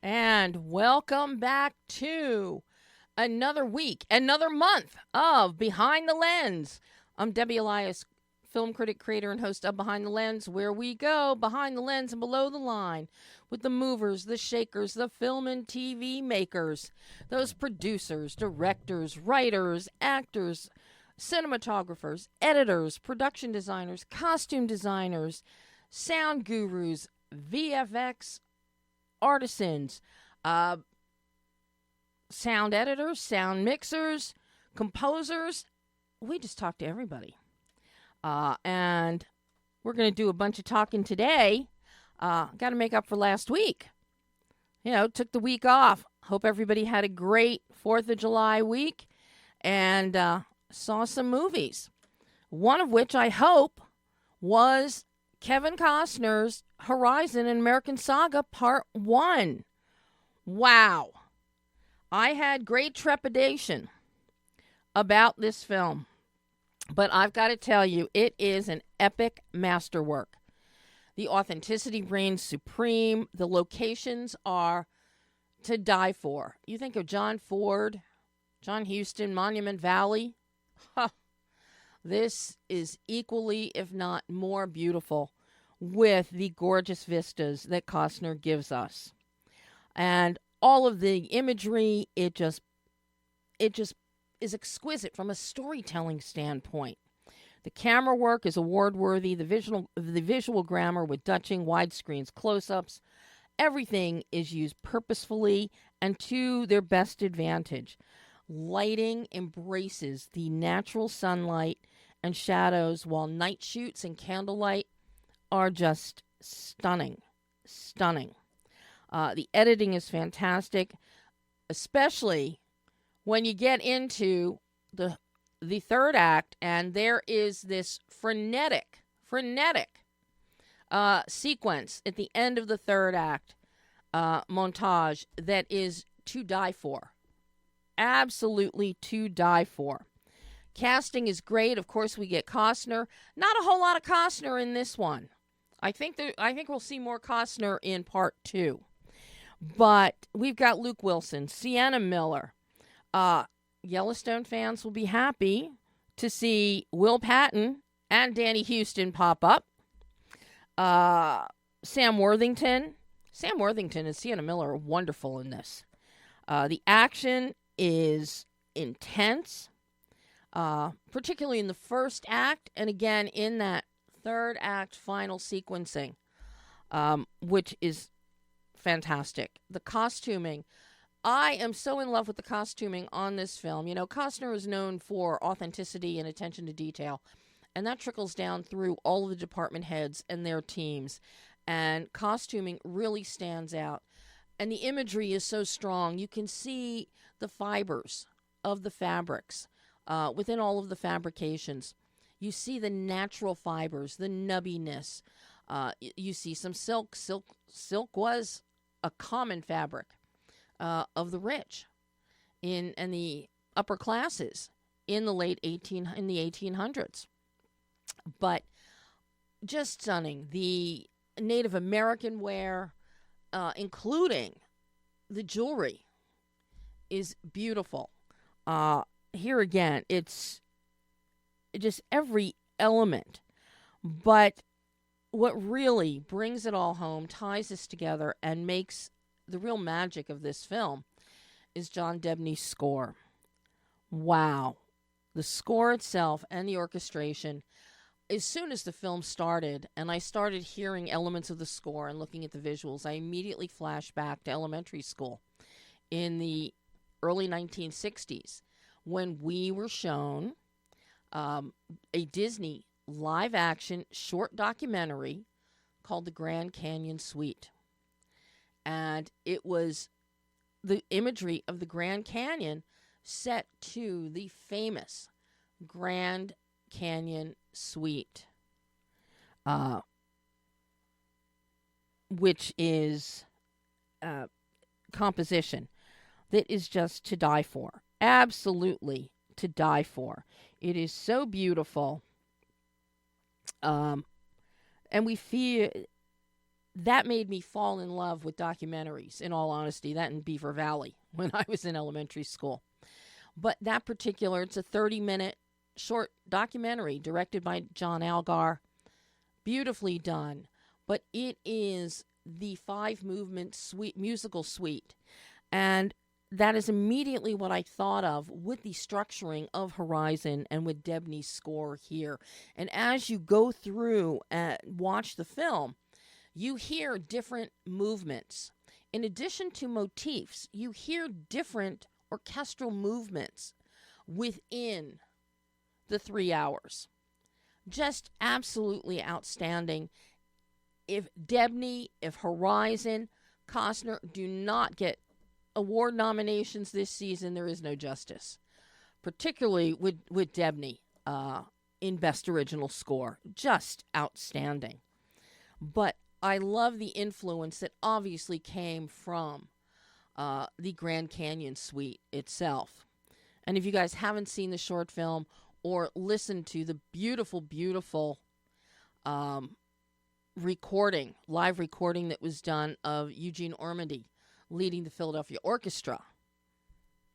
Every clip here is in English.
And welcome back to another week, another month of Behind the Lens. I'm Debbie Elias, film critic, creator, and host of Behind the Lens, where we go behind the lens and below the line with the movers, the shakers, the film and TV makers, those producers, directors, writers, actors, cinematographers, editors, production designers, costume designers, sound gurus, VFX artisans, sound editors, sound mixers, composers. We just talk to everybody. And we're going to do a bunch of talking today. Got to make up for last week. Took the week off. Hope everybody had a great 4th of July week and saw some movies. One of which I hope was Kevin Costner's Horizon and American Saga Part 1. Wow. I had great trepidation about this film, but I've got to tell you, it is an epic masterwork. The authenticity reigns supreme. The locations are to die for. You think of John Ford, John Huston, Monument Valley. This is equally, if not more beautiful, with the gorgeous vistas that Costner gives us. And all of the imagery, it just is exquisite from a storytelling standpoint. The camera work is award-worthy. The visual grammar with Dutching, widescreens, close-ups, everything is used purposefully and to their best advantage. Lighting embraces the natural sunlight and shadows, while night shoots and candlelight are just stunning. The editing is fantastic, especially when you get into the third act, and there is this frenetic sequence at the end of the third act montage that is to die for. Absolutely to die for. Casting is great. Of course, we get Costner. Not a whole lot of Costner in this one. I think we'll see more Costner in part 2. But we've got Luke Wilson, Sienna Miller. Yellowstone fans will be happy to see Will Patton and Danny Houston pop up. Sam Worthington. Sam Worthington and Sienna Miller are wonderful in this. The action is intense, particularly in the first act, and again in that third act final sequencing, which is fantastic. The costuming, I am so in love with the costuming on this film. Costner is known for authenticity and attention to detail, and that trickles down through all of the department heads and their teams, and costuming really stands out. And the imagery is so strong. You can see the fibers of the fabrics within all of the fabrications. You see the natural fibers, the nubbiness. You see some silk. Silk was a common fabric of the rich and the upper classes in the 1800s. But just stunning. The Native American wear, including the jewelry, is beautiful. Here again, it's just every element. But what really brings it all home, ties this together, and makes the real magic of this film is John Debney's score. Wow. The score itself and the orchestration. As soon as the film started and I started hearing elements of the score and looking at the visuals, I immediately flashed back to elementary school in the early 1960s when we were shown a Disney live-action short documentary called The Grand Canyon Suite. And it was the imagery of the Grand Canyon set to the famous Grand Canyon Suite, which is composition that is just to die for. Absolutely to die for. It is so beautiful. And we feel that made me fall in love with documentaries, in all honesty, that in Beaver Valley when I was in elementary school. But that particular, it's a 30-minute short documentary directed by John Algar. Beautifully done. But it is the 5-movement suite, musical suite. And that is immediately what I thought of with the structuring of Horizon and with Debney's score here. And as you go through and watch the film, you hear different movements. In addition to motifs, you hear different orchestral movements within the 3 hours. Just absolutely outstanding. If Debney, if Horizon, Costner do not get award nominations this season, there is no justice. Particularly with Debney in Best Original Score. Just outstanding. But I love the influence that obviously came from the Grand Canyon Suite itself. And if you guys haven't seen the short film or listened to the beautiful, beautiful live recording that was done of Eugene Ormandy leading the Philadelphia Orchestra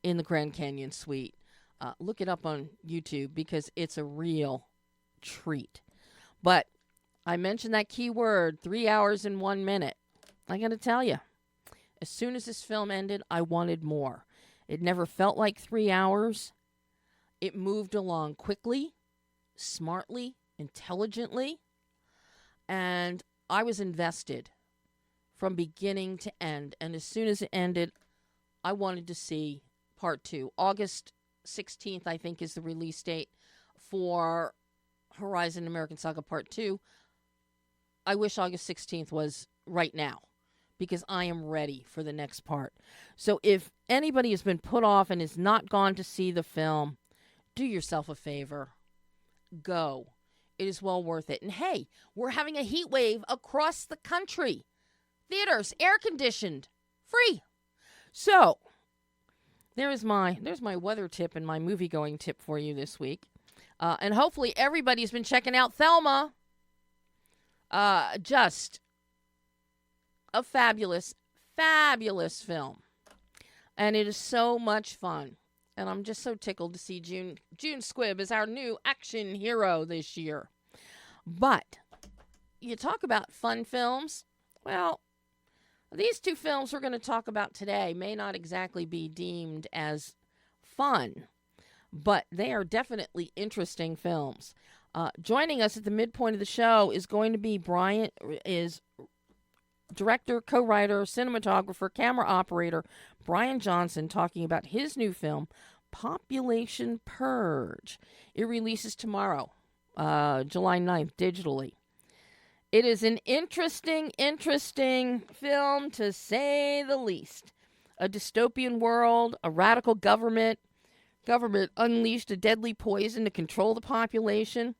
in the Grand Canyon Suite, look it up on YouTube because it's a real treat. But I mentioned that key word, 3 hours and 1 minute. I got to tell you, as soon as this film ended, I wanted more. It never felt like 3 hours. It moved along quickly, smartly, intelligently, and I was invested from beginning to end. And as soon as it ended, I wanted to see part 2. August 16th, I think, is the release date for Horizon American Saga Part 2. I wish August 16th was right now because I am ready for the next part. So if anybody has been put off and has not gone to see the film, do yourself a favor. Go. It is well worth it. And hey, we're having a heat wave across the country. Theaters, air conditioned, free. So there's my weather tip and my movie going tip for you this week. And hopefully everybody's been checking out Thelma. Just a fabulous, fabulous film. And it is so much fun. And I'm just so tickled to see June Squibb as our new action hero this year. But you talk about fun films. Well, these 2 films we're going to talk about today may not exactly be deemed as fun, but they are definitely interesting films. Joining us at the midpoint of the show is going to be director, co-writer, cinematographer, camera operator Brian Johnson, talking about his new film, Population Purge. It releases tomorrow, July 9th, digitally. It is an interesting film, to say the least. A dystopian world, a radical government unleashed a deadly poison to control the population.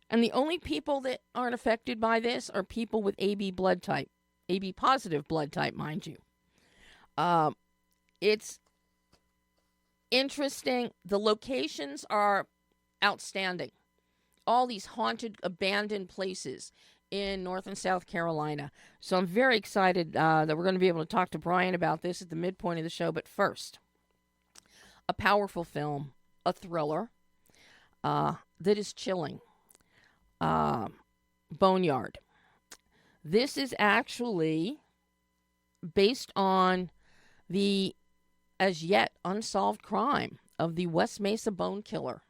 And the only people that aren't affected by this are people with AB blood type. AB positive blood type, mind you. It's interesting. The locations are outstanding. All these haunted, abandoned places in North and South Carolina. So I'm very excited that we're going to be able to talk to Brian about this at the midpoint of the show. But first, a powerful film, a thriller that is chilling. Boneyard. This is actually based on the as yet unsolved crime of the West Mesa bone killer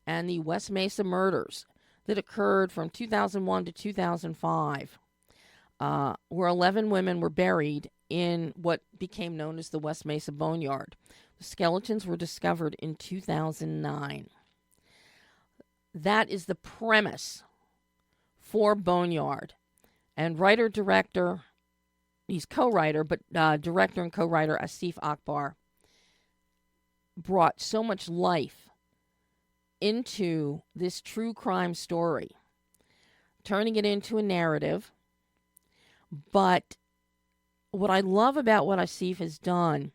and the West Mesa murders that occurred from 2001 to 2005, where 11 women were buried in what became known as the West Mesa Boneyard. The skeletons were discovered in 2009. That is the premise for Boneyard. And writer-director he's co-writer, but director and co-writer ASIF Akbar brought so much life into this true crime story, turning it into a narrative. But what I love about what Asif has done,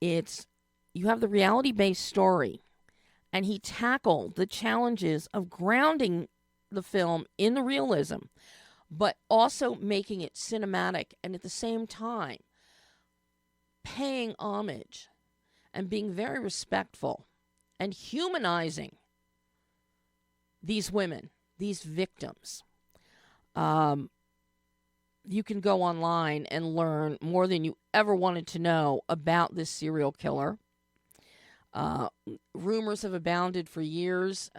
it's you have the reality-based story, and he tackled the challenges of grounding the film in the realism, but also making it cinematic, and at the same time paying homage and being very respectful and humanizing these women, these victims. You can go online and learn more than you ever wanted to know about this serial killer. Rumors have abounded for years,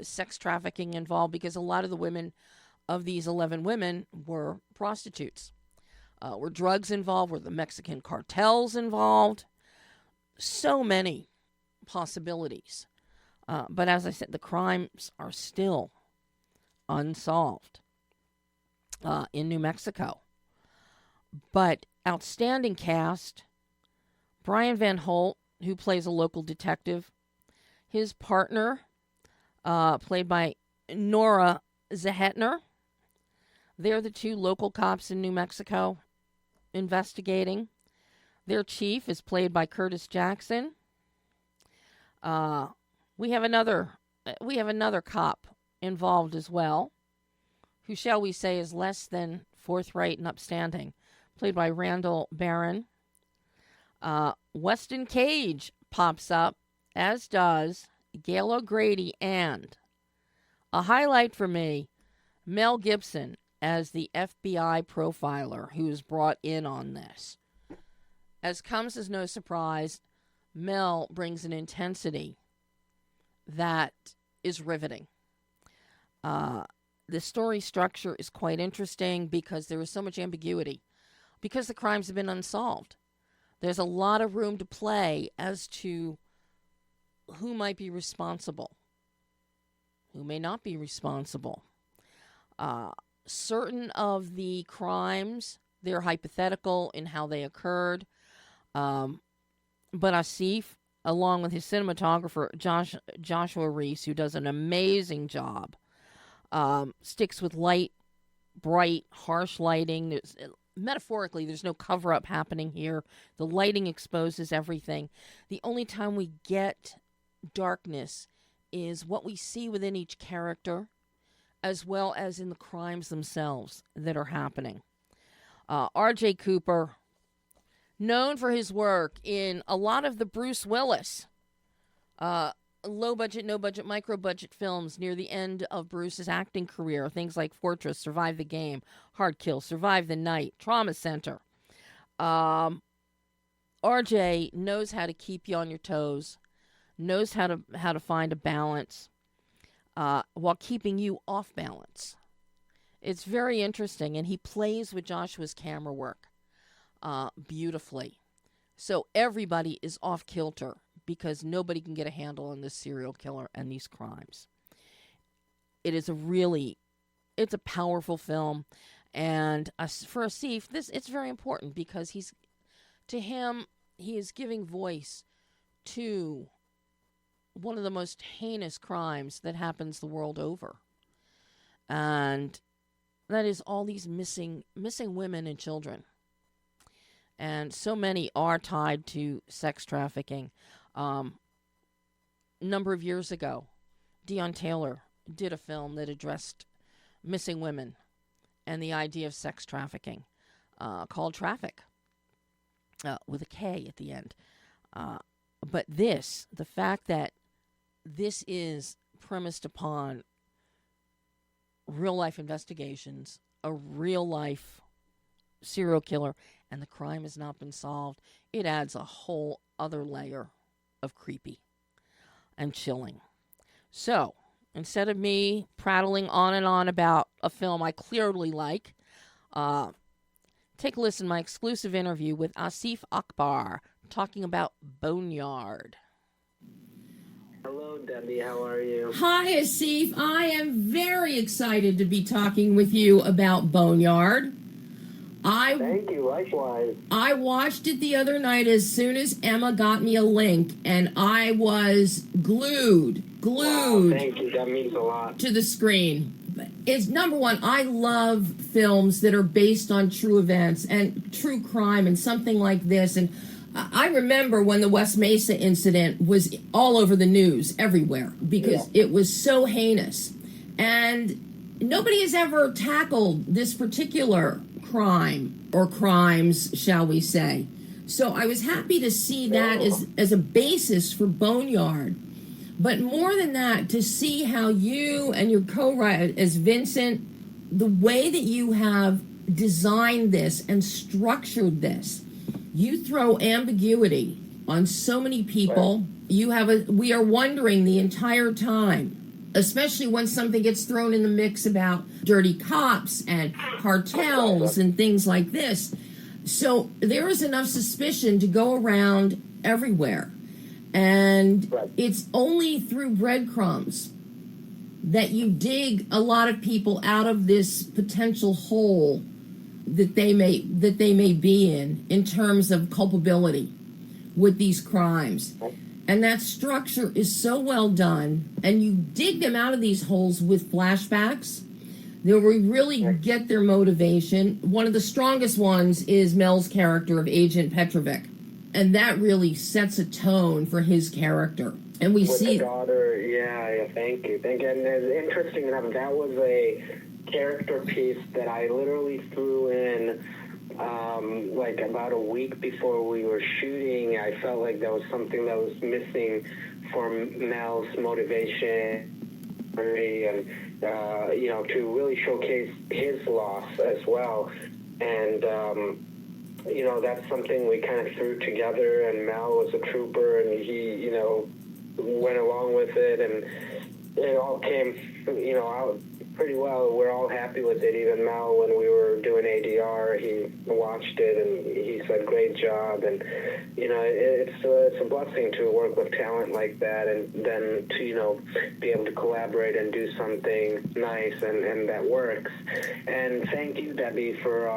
sex trafficking involved, because a lot of the women of these 11 women were prostitutes. Were drugs involved? Were the Mexican cartels involved? So many possibilities. But as I said, the crimes are still unsolved in New Mexico. But outstanding cast. Brian Van Holt, who plays a local detective. His partner, played by Nora Zehetner. They're the two local cops in New Mexico investigating. Their chief is played by Curtis Jackson. We have another cop involved as well, who, shall we say, is less than forthright and upstanding, played by Randall Barron. Weston Cage pops up, as does Gail O'Grady, and a highlight for me, Mel Gibson as the FBI profiler who is brought in on this. As comes as no surprise, Mel brings an intensity that is riveting. The story structure is quite interesting because there is so much ambiguity, because the crimes have been unsolved. There's a lot of room to play as to who might be responsible, who may not be responsible. Certain of the crimes, they're hypothetical in how they occurred. But Asif, along with his cinematographer, Joshua Reese, who does an amazing job, sticks with light, bright, harsh lighting. Metaphorically, there's no cover-up happening here. The lighting exposes everything. The only time we get darkness is what we see within each character, as well as in the crimes themselves that are happening. R.J. Cooper, known for his work in a lot of the Bruce Willis low-budget, no-budget, micro-budget films near the end of Bruce's acting career. Things like Fortress, Survive the Game, Hard Kill, Survive the Night, Trauma Center. RJ knows how to keep you on your toes, knows how to find a balance while keeping you off balance. It's very interesting, and he plays with Joshua's camera work beautifully. So everybody is off kilter because nobody can get a handle on this serial killer and these crimes. It's a powerful film, and for Asif, it's very important because he is giving voice to one of the most heinous crimes that happens the world over, and that is all these missing women and children. And so many are tied to sex trafficking. Number of years ago, Dion Taylor did a film that addressed missing women and the idea of sex trafficking, called Traffic, with a K at the end. But the fact that this is premised upon real-life investigations, a real-life serial killer, and the crime has not been solved, it adds a whole other layer of creepy and chilling. So, instead of me prattling on and on about a film I clearly like, take a listen to my exclusive interview with ASIF Akbar talking about Boneyard. Hello, Debbie. How are you? Hi, Asif. I am very excited to be talking with you about Boneyard. Thank you, likewise. I watched it the other night as soon as Emma got me a link, and I was glued Wow, thank you. That means a lot. to the screen. It's number one, I love films that are based on true events and true crime and something like this. And I remember when the West Mesa incident was all over the news everywhere because it was so heinous. And nobody has ever tackled this particular crime or crimes, shall we say. So I was happy to see that as a basis for Boneyard. But more than that, to see how you and your co-writer, as Vincent, the way that you have designed this and structured this, you throw ambiguity on so many people. We are wondering the entire time, especially when something gets thrown in the mix about dirty cops and cartels and things like this. So there is enough suspicion to go around everywhere. And it's only through breadcrumbs that you dig a lot of people out of this potential hole that they may be in terms of culpability with these crimes. And that structure is so well done, and you dig them out of these holes with flashbacks that we really get their motivation. One of the strongest ones is Mel's character of Agent Petrovic. And that really sets a tone for his character. And we see the daughter, thank you. And it's interesting enough, that was a character piece that I literally threw in like about a week before we were shooting. I felt like that was something that was missing for Mel's motivation and to really showcase his loss as well. And that's something we kind of threw together, and Mel was a trooper, and he, went along with it, and it all came, out pretty well. We're all happy with it. Even Mel, when we were doing ADR, he watched it, and he said, great job. And, it's a blessing to work with talent like that, and then to, be able to collaborate and do something nice, and that works. And thank you, Debbie, for,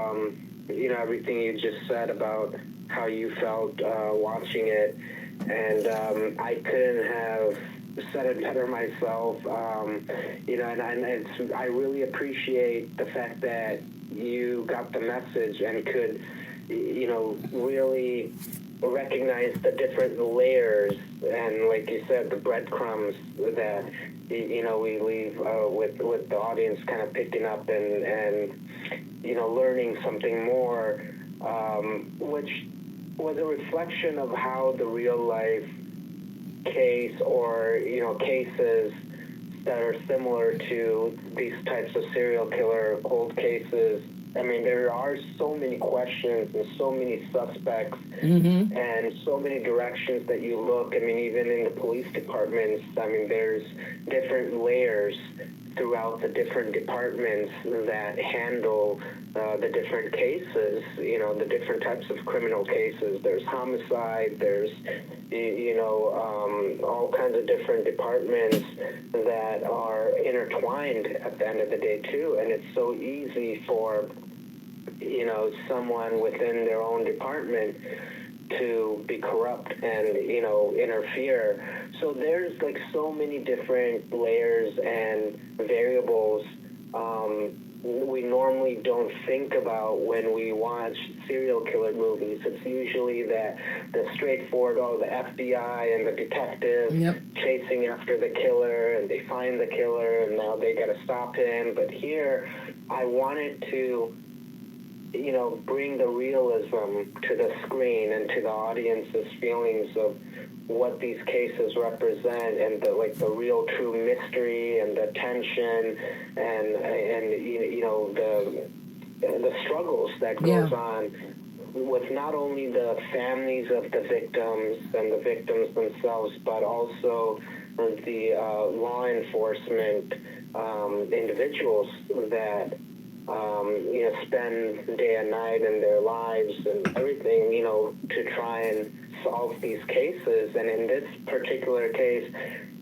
everything you just said about how you felt watching it, and I couldn't have said it better myself. And I really appreciate the fact that you got the message and could, really recognize the different layers, and like you said, the breadcrumbs that we leave with the audience kind of picking up and learning something more, which was a reflection of how the real life case or cases that are similar to these types of serial killer cold cases. I mean, there are so many questions and so many suspects and so many directions that you look. I mean, even in the police departments, I mean, there's different layers throughout the different departments that handle the different cases, the different types of criminal cases. There's homicide, there's, all kinds of different departments that are intertwined at the end of the day, too. And it's so easy for, someone within their own department to be corrupt and, interfere. So there's like so many different layers and variables we normally don't think about when we watch serial killer movies. It's usually the straightforward, the FBI and the detective chasing after the killer, and they find the killer, and now they got to stop him. But here, I wanted to bring the realism to the screen and to the audience's feelings of what these cases represent, and the real true mystery and the tension and the struggles that goes on with not only the families of the victims and the victims themselves, but also the law enforcement individuals that spend day and night in their lives and everything, to try and solve these cases. And in this particular case,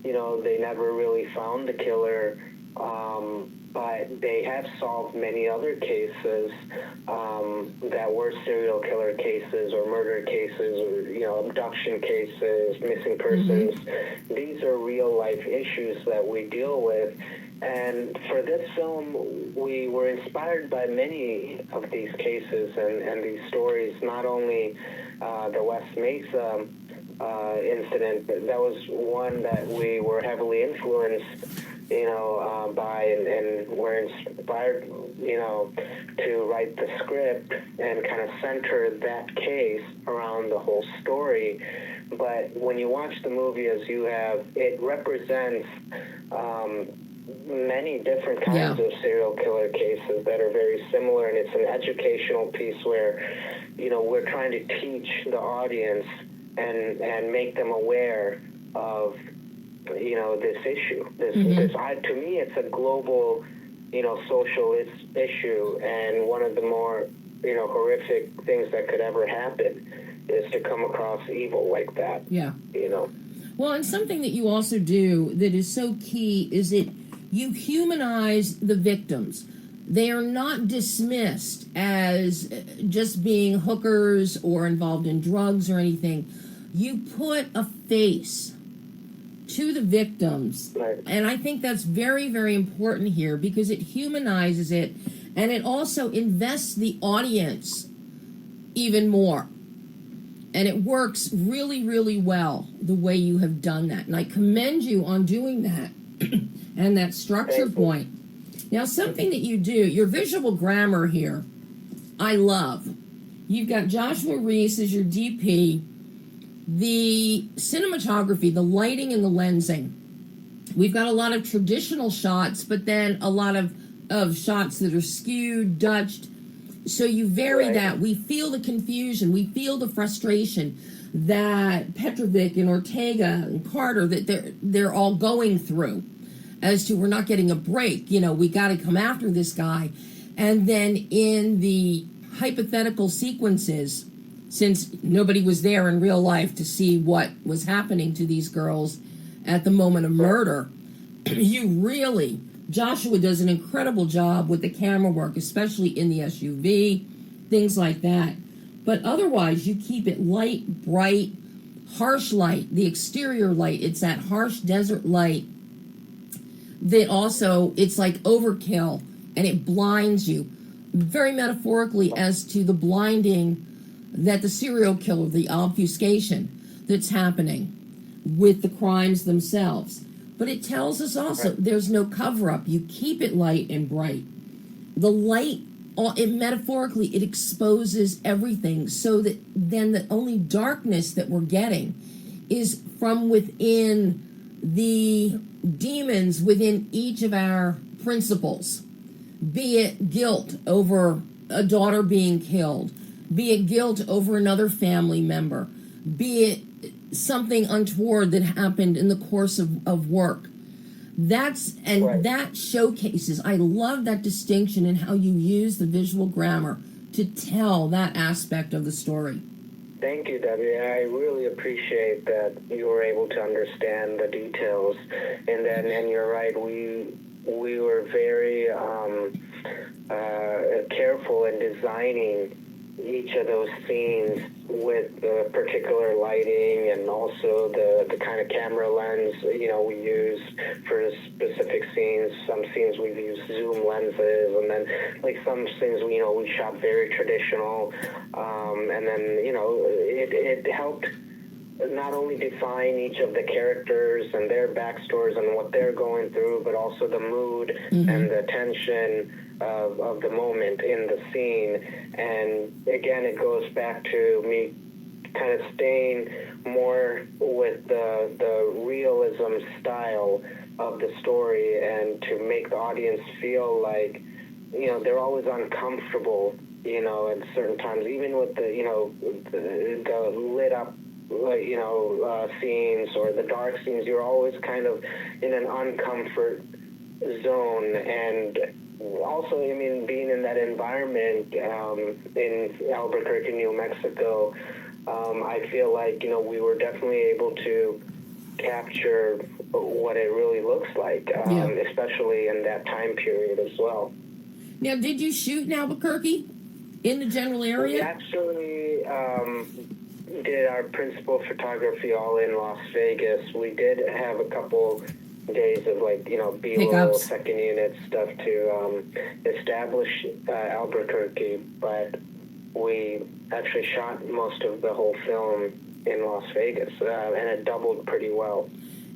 they never really found the killer, but they have solved many other cases that were serial killer cases or murder cases or, abduction cases, missing persons. Mm-hmm. These are real life issues that we deal with. And for this film, we were inspired by many of these cases and these stories, not only the West Mesa incident, but that was one that we were heavily influenced by and were inspired, to write the script and kind of center that case around the whole story. But when you watch the movie as you have, it represents many different kinds of serial killer cases that are very similar, and it's an educational piece where, we're trying to teach the audience and make them aware of this issue. To me, it's a global, social issue, and one of the more, horrific things that could ever happen is to come across evil like that. Yeah. Well, and something that you also do that is so key is that you humanize the victims. They are not dismissed as just being hookers or involved in drugs or anything. You put a face to the victims. Right. And I think that's very, very important here because it humanizes it and it also invests the audience even more. And it works really, really well the way you have done that. And I commend you on doing that and that structure point. Now, something that you do, your visual grammar here, I love. You've got Joshua Reese as your DP. The cinematography, the lighting and the lensing. We've got a lot of traditional shots, but then a lot of shots that are skewed, Dutched. So you vary that. We feel the confusion. We feel the frustration that Petrovic and Ortega and Carter, that they're all going through as to we're not getting a break. We got to come after this guy. And then in the hypothetical sequences, since nobody was there in real life to see what was happening to these girls at the moment of murder, Joshua does an incredible job with the camera work, especially in the SUV, things like that. But otherwise, you keep it light, bright, harsh light, the exterior light. It's that harsh desert light that also, it's like overkill, and it blinds you, very metaphorically as to the blinding that the serial killer, the obfuscation that's happening with the crimes themselves. But it tells us also there's no cover-up. You keep it light and bright. The light, metaphorically, it exposes everything so that then the only darkness that we're getting is from within the demons within each of our principles. Be it guilt over a daughter being killed, be it guilt over another family member, be it something untoward that happened in the course of work. That showcases, I love that distinction in how you use the visual grammar to tell that aspect of the story. Thank you, Debbie. I really appreciate that you were able to understand the details. And you're right, we were very careful in designing each of those scenes with the particular lighting and also the kind of camera lens, we use for specific scenes. Some scenes we've used zoom lenses, and then like some scenes, we shot very traditional. And then, it helped not only define each of the characters and their backstories and what they're going through, but also the mood and the tension of the moment in the scene. And again, it goes back to me kind of staying more with the realism style of the story, and to make the audience feel like, they're always uncomfortable, at certain times, even with the lit up scenes or the dark scenes. You're always kind of in an uncomfort zone. And also, being in that environment in Albuquerque, New Mexico, I feel like, we were definitely able to capture what it really looks like, especially in that time period as well. Now, did you shoot in Albuquerque, in the general area? We actually did our principal photography all in Las Vegas. We did have a couple days of B-roll, Pickups. second unit stuff to establish Albuquerque, but we actually shot most of the whole film in Las Vegas, and it doubled pretty well.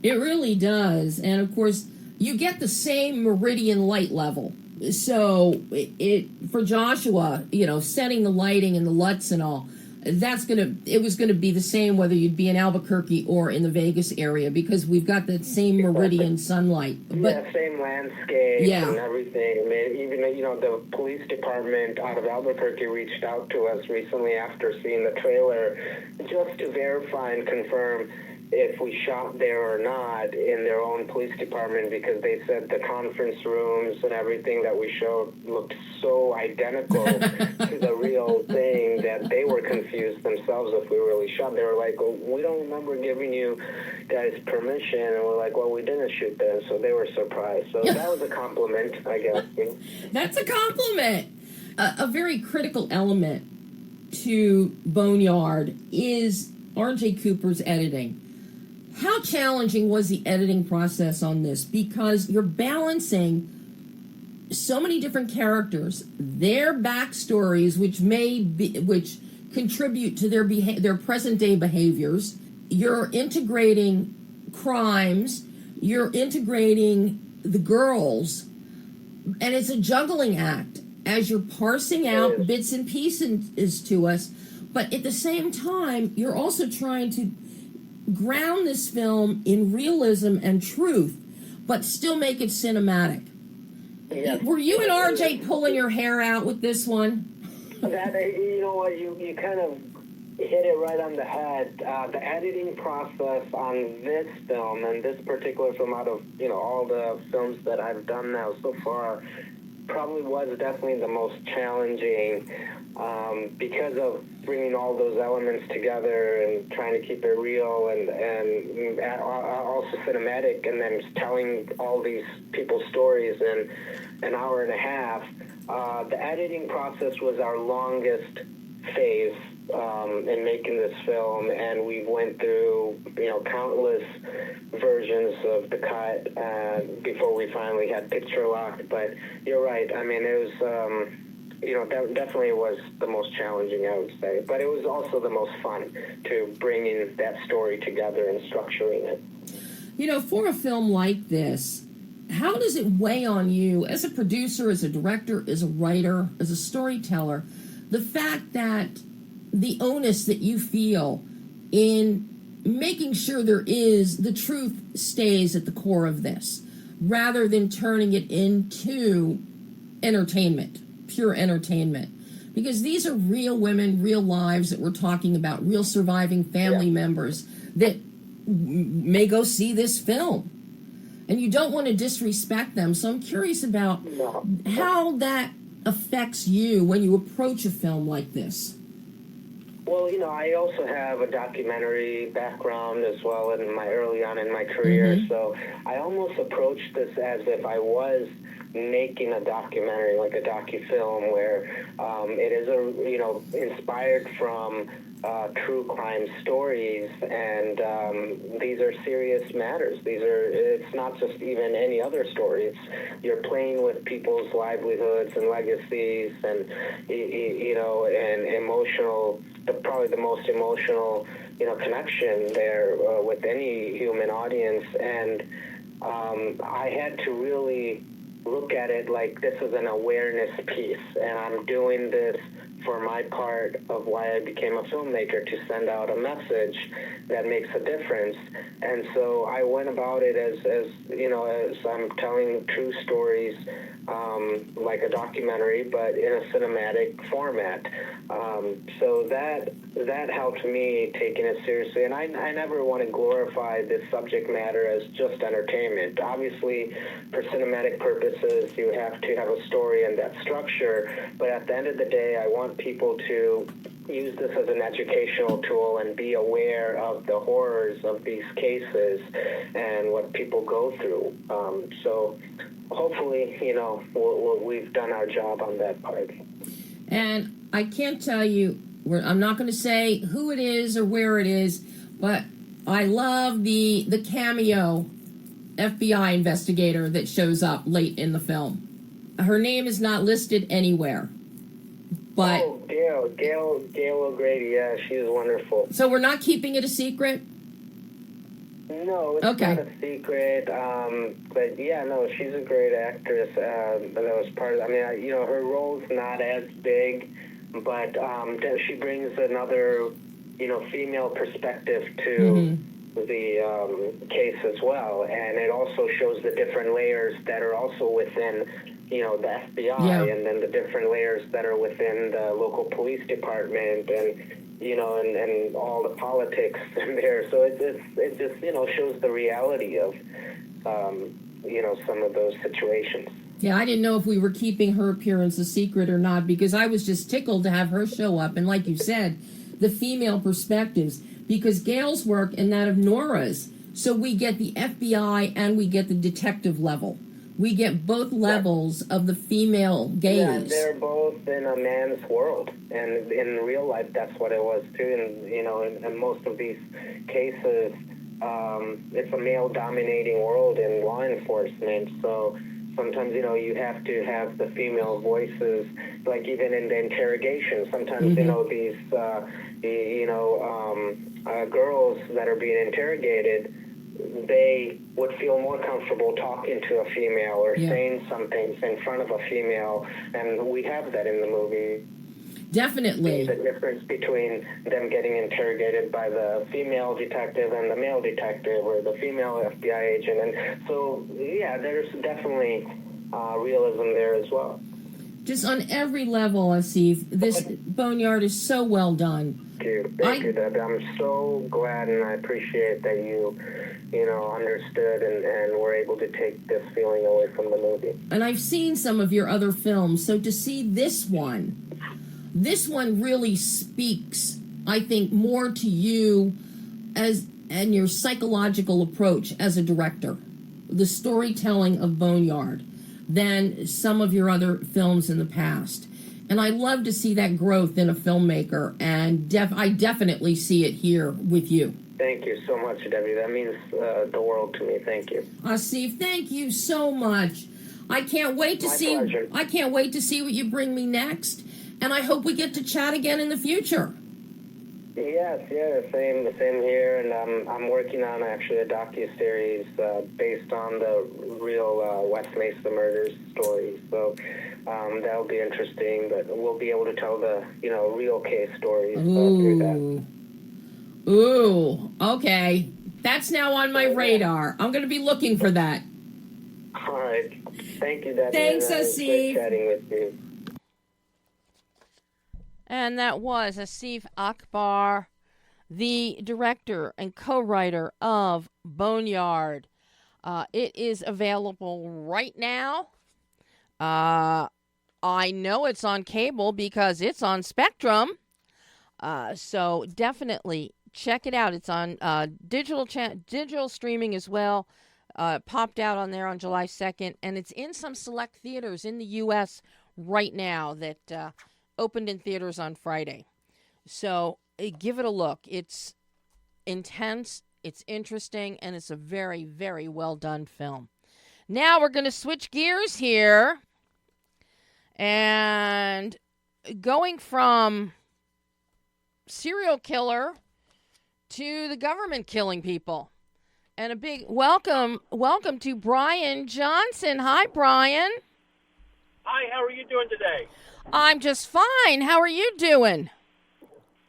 It really does, and of course, you get the same meridian light level. So it for Joshua, setting the lighting and the LUTs and all, it was gonna be the same whether you'd be in Albuquerque or in the Vegas area, because we've got that same meridian sunlight. But same landscape and everything. I mean, even the police department out of Albuquerque reached out to us recently after seeing the trailer, just to verify and confirm if we shot there or not in their own police department, because they said the conference rooms and everything that we showed looked so identical to the real thing that they were confused themselves if we really shot. They were like, well, we don't remember giving you guys permission, and we're like, well, we didn't shoot there, so they were surprised. So that was a compliment, I guess. That's a compliment. A very critical element to Boneyard is R.J. Cooper's editing. How challenging was the editing process on this? Because you're balancing so many different characters, their backstories, which contribute to their present day behaviors. You're integrating crimes. You're integrating the girls, and it's a juggling act as you're parsing out bits and pieces to us. But at the same time, you're also trying to ground this film in realism and truth, but still make it cinematic. Yes. Were you and RJ pulling your hair out with this one? That, you know what, you kind of hit it right on the head. The editing process on this film, and this particular film out of all the films that I've done now so far, probably was definitely the most challenging, because of bringing all those elements together and trying to keep it real and also cinematic, and then telling all these people's stories in an hour and a half. The editing process was our longest phase in making this film, and we went through countless versions of the cut before we finally had picture locked. But you're right. I mean, it was that definitely was the most challenging, I would say, but it was also the most fun to bringing that story together and structuring it. For a film like this, how does it weigh on you as a producer, as a director, as a writer, as a storyteller, the fact that the onus that you feel in making sure the truth stays at the core of this, rather than turning it into entertainment, pure entertainment? Because these are real women, real lives that we're talking about, real surviving family members that may go see this film. And you don't want to disrespect them. So I'm curious about how that affects you when you approach a film like this. Well, I also have a documentary background as well early on in my career, so I almost approached this as if I was making a documentary, like a docu-film, where it is inspired from true crime stories, and these are serious matters. It's not just even any other story. You're playing with people's livelihoods and legacies, and and emotional. Probably the most emotional, connection there with any human audience, and I had to really look at it like this is an awareness piece, and I'm doing this for my part of why I became a filmmaker, to send out a message that makes a difference. And so I went about it as I'm telling true stories, like a documentary, but in a cinematic format. So that helped me taking it seriously. And I never want to glorify this subject matter as just entertainment. Obviously, for cinematic purposes, you have to have a story and that structure. But at the end of the day, I want people to use this as an educational tool and be aware of the horrors of these cases and what people go through. So hopefully, we've done our job on that part. And I can't tell you, I'm not going to say who it is or where it is, but I love the cameo FBI investigator that shows up late in the film. Her name is not listed anywhere. But Gail O'Grady, yeah, she's wonderful. So we're not keeping it a secret? No, it's not a secret. But yeah, no, she's a great actress. That was part of. Her role's not as big, but she brings another, female perspective to the case as well, and it also shows the different layers that are also within, the FBI, and then the different layers that are within the local police department, and and all the politics in there. So it just shows the reality of some of those situations. Yeah, I didn't know if we were keeping her appearance a secret or not, because I was just tickled to have her show up, and like you said, the female perspectives, because Gail's work and that of Nora's, so we get the FBI and we get the detective level. We get both levels of the female gaze. Yeah, they're both in a man's world, and in real life, that's what it was too. And in most of these cases, it's a male-dominating world in law enforcement. So sometimes, you have to have the female voices, like even in the interrogation. Sometimes, these, girls that are being interrogated, they would feel more comfortable talking to a female or saying something in front of a female, and we have that in the movie. Definitely. The difference between them getting interrogated by the female detective and the male detective, or the female FBI agent. And so, yeah, there's definitely realism there as well. Just on every level, Asif, this Boneyard is so well done. Thank you, Debbie. I'm so glad, and I appreciate that you understood and were able to take this feeling away from the movie. And I've seen some of your other films, so to see this one really speaks, I think, more to you and your psychological approach as a director, the storytelling of Boneyard, than some of your other films in the past. And I love to see that growth in a filmmaker, and I definitely see it here with you. Thank you so much, Debbie. That means the world to me. Thank you. Asif, thank you so much. I can't wait to see what you bring me next, and I hope we get to chat again in the future. Yes, same here, and I'm working on actually a docuseries based on the real West Mesa murders story. So that'll be interesting, but we'll be able to tell the real case stories through that. Ooh, okay. That's now on my radar. I'm going to be looking for that. All right. Thank you, Debbie. Thanks, Asif. Great chatting with you. And that was Asif Akbar, the director and co-writer of Boneyard. It is available right now. I know it's on cable because it's on Spectrum. So definitely check it out. It's on digital streaming as well. Popped out on there on July 2nd. And it's in some select theaters in the U.S. right now that opened in theaters on Friday. So give it a look. It's intense, it's interesting, and it's a very, very well done film. Now we're going to switch gears here. And going from serial killer to the government killing people. And a big welcome to Brian Johnson. Hi, Brian. Hi, how are you doing today? I'm just fine. How are you doing?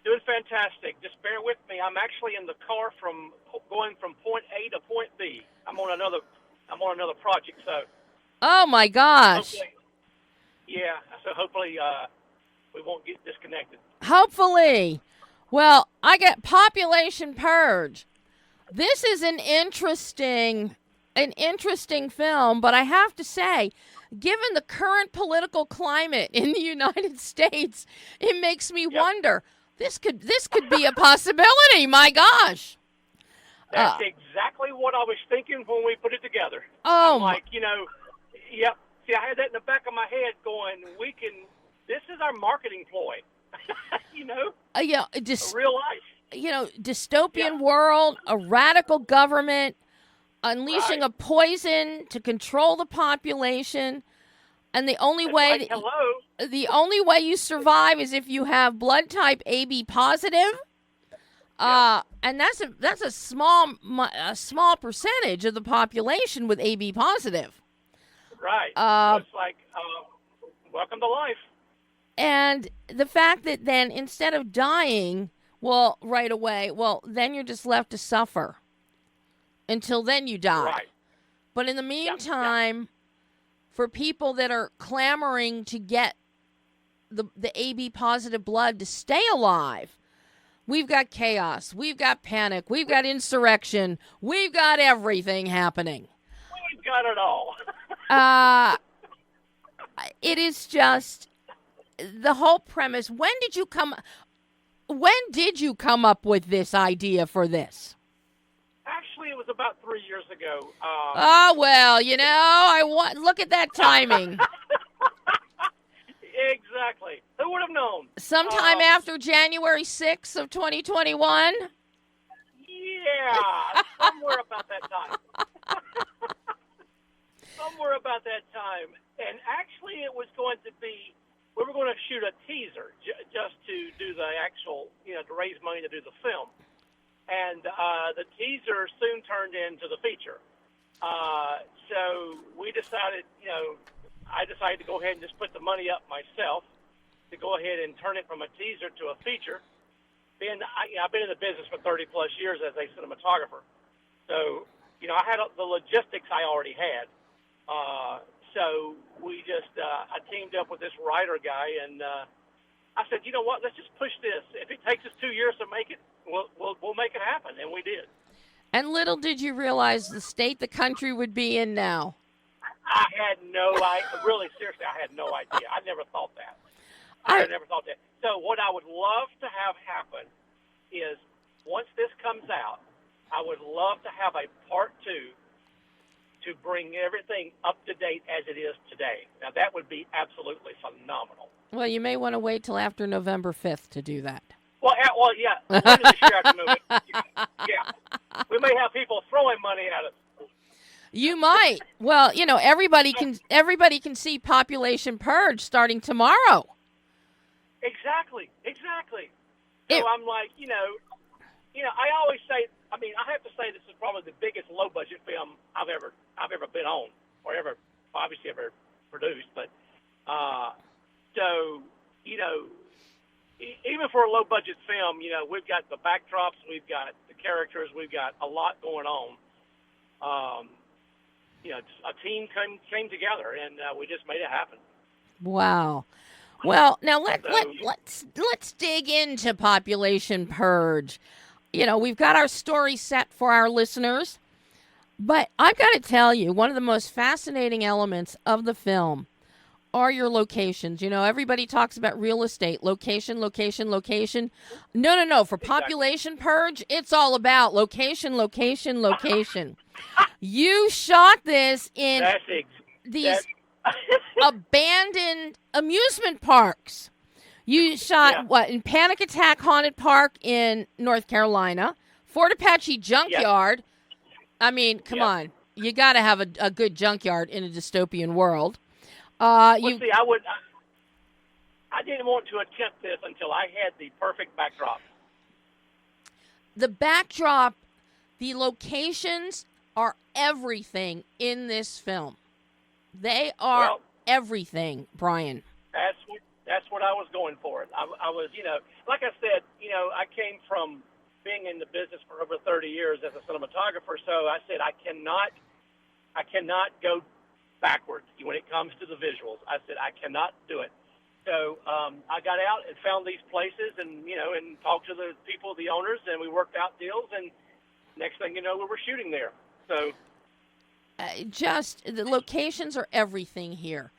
Doing fantastic. Just bear with me. I'm actually in the car going from point A to point B. I'm on another project, so. Oh my gosh. Hopefully we won't get disconnected. Hopefully. Well, I get Population Purge. This is an interesting film, but I have to say, given the current political climate in the United States, it makes me wonder, This could be a possibility. My gosh. That's exactly what I was thinking when we put it together. Oh, I'm like, yep. See, I had that in the back of my head going, this is our marketing ploy, real life. Dystopian world, a radical government, unleashing a poison to control the population. And the only way you survive is if you have blood type AB positive. And that's a small percentage of the population with AB positive. Right. It's like welcome to life. And the fact that then instead of dying, right away, then you're just left to suffer until then you die. Right. But in the meantime, for people that are clamoring to get the AB positive blood to stay alive, we've got chaos, we've got panic, we've got insurrection, we've got everything happening. We've got it all. It is just the whole premise. When did you come up with this idea for this? Actually, it was about 3 years ago. Look at that timing. Exactly. Who would have known? Sometime after January 6th of 2021? Yeah, somewhere about that time. Somewhere about that time. And actually, it was going to be, we were going to shoot a teaser just to do the actual, to raise money to do the film. And the teaser soon turned into the feature. So we decided, I decided to go ahead and just put the money up myself to go ahead and turn it from a teaser to a feature. I've been in the business for 30-plus years as a cinematographer. So, I had the logistics I already had. So we just, I teamed up with this writer guy, and I said, you know what, let's just push this. If it takes us 2 years to make it, we'll make it happen, and we did. And little did you realize the state the country would be in now. I had no idea. Really, seriously, I had no idea. I never thought that. I never thought that. So what I would love to have happen is once this comes out, I would love to have a part 2 to bring everything up to date as it is today. Now, that would be absolutely phenomenal. Well, you may want to wait till after November 5th to do that. Well, yeah. Yeah. We may have people throwing money at us. You might. Well, everybody can see Population Purge starting tomorrow. Exactly. So I'm like, I always say, I have to say this is probably the biggest low budget film I've ever been on or ever produced. But so even for a low budget film, we've got the backdrops, we've got the characters, we've got a lot going on. A team came together and we just made it happen. Wow. Well, now let's dig into Population Purge. We've got our story set for our listeners, but I've got to tell you, one of the most fascinating elements of the film are your locations. Everybody talks about real estate, location. No. For Population Purge, it's all about location. You shot this in these abandoned amusement parks. You shot, in Panic Attack Haunted Park in North Carolina, Fort Apache Junkyard. Yep. Come on. You got to have a good junkyard in a dystopian world. I didn't want to attempt this until I had the perfect backdrop. The backdrop, the locations are everything in this film. They are everything, Brian. That's what I was going for. I was, like I said, I came from being in the business for over 30 years as a cinematographer. So I said, I cannot go backwards when it comes to the visuals. I said, I cannot do it. So I got out and found these places and talked to the people, the owners, and we worked out deals. And next thing you know, we were shooting there. So the locations are everything here.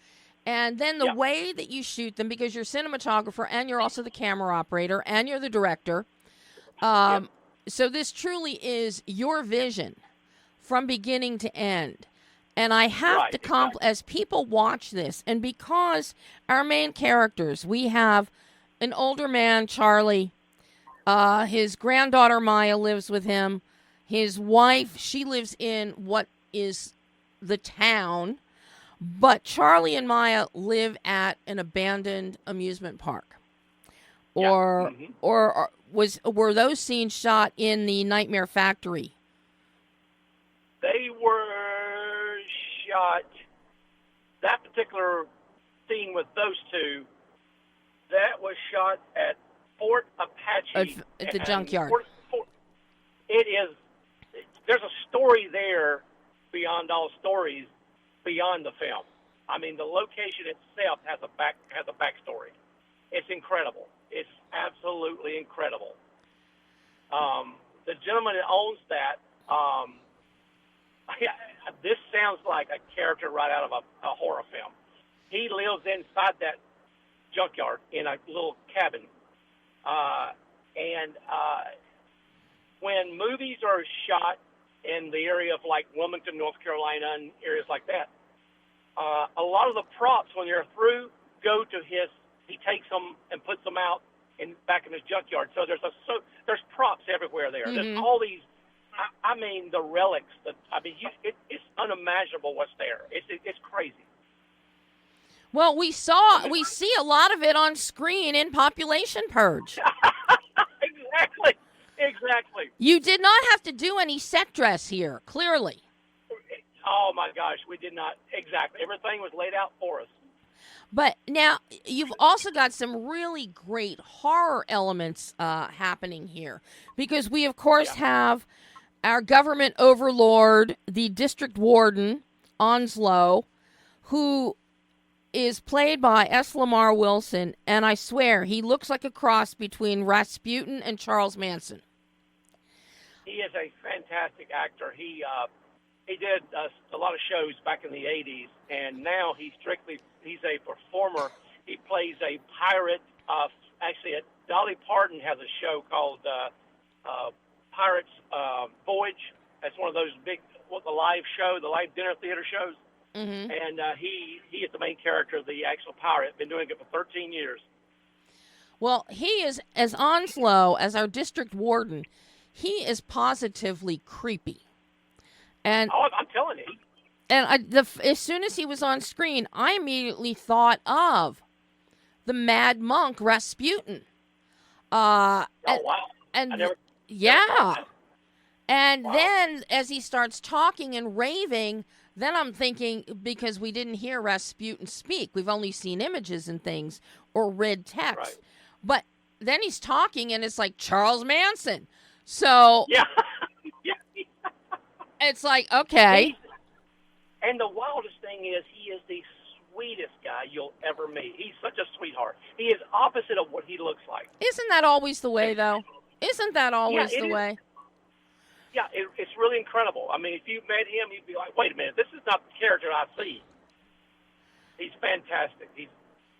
And then the way that you shoot them, because you're a cinematographer and you're also the camera operator and you're the director. So this truly is your vision from beginning to end. And I have to as people watch this, and because our main characters, we have an older man, Charlie, his granddaughter, Maya, lives with him. His wife, she lives in what is the town, but Charlie and Maya live at an abandoned amusement park. Or were those scenes shot in the Nightmare Factory? They were shot, that particular scene with those two, that was shot at Fort Apache. At the junkyard. There's a story there beyond all stories, beyond the film. I mean, the location itself has a backstory. It's incredible. It's absolutely incredible. The gentleman that owns that, this sounds like a character right out of a horror film. He lives inside that junkyard in a little cabin. When movies are shot in the area of like Wilmington, North Carolina, and areas like that, a lot of the props, when they're through, go to he takes them and puts them out back in his junkyard. So there's props everywhere there. Mm-hmm. There's all these, I mean, the relics. It's unimaginable what's there. It's crazy. Well, we see a lot of it on screen in Population Purge. Exactly. You did not have to do any set dress here, clearly. Oh, my gosh, we did not. Exactly. Everything was laid out for us. But now, you've also got some really great horror elements happening here. Because we, of course, have our government overlord, the district warden, Onslow, who is played by S. Lamar Wilson, and I swear, he looks like a cross between Rasputin and Charles Manson. He is a fantastic actor. He did a lot of shows back in the 80s, and now he's a performer. He plays a pirate. Actually, Dolly Parton has a show called Pirates Voyage. That's one of those big, the live dinner theater shows. Mm-hmm. And he is the main character of the actual pirate. Been doing it for 13 years. Well, he is, as Onslow, as our district warden, he is positively creepy. And I'm telling you. And as soon as he was on screen, I immediately thought of the Mad Monk Rasputin. Wow! And then as he starts talking and raving, then I'm thinking, because we didn't hear Rasputin speak, we've only seen images and things or read text. Right. But then he's talking, and it's like Charles Manson. So it's like, okay. And the wildest thing is, he is the sweetest guy you'll ever meet. He's such a sweetheart. He is opposite of what he looks like. Isn't that always the way, though? Isn't that always the way? Yeah, it's really incredible. I mean, if you met him, you'd be like, wait a minute, this is not the character I see. He's fantastic. He's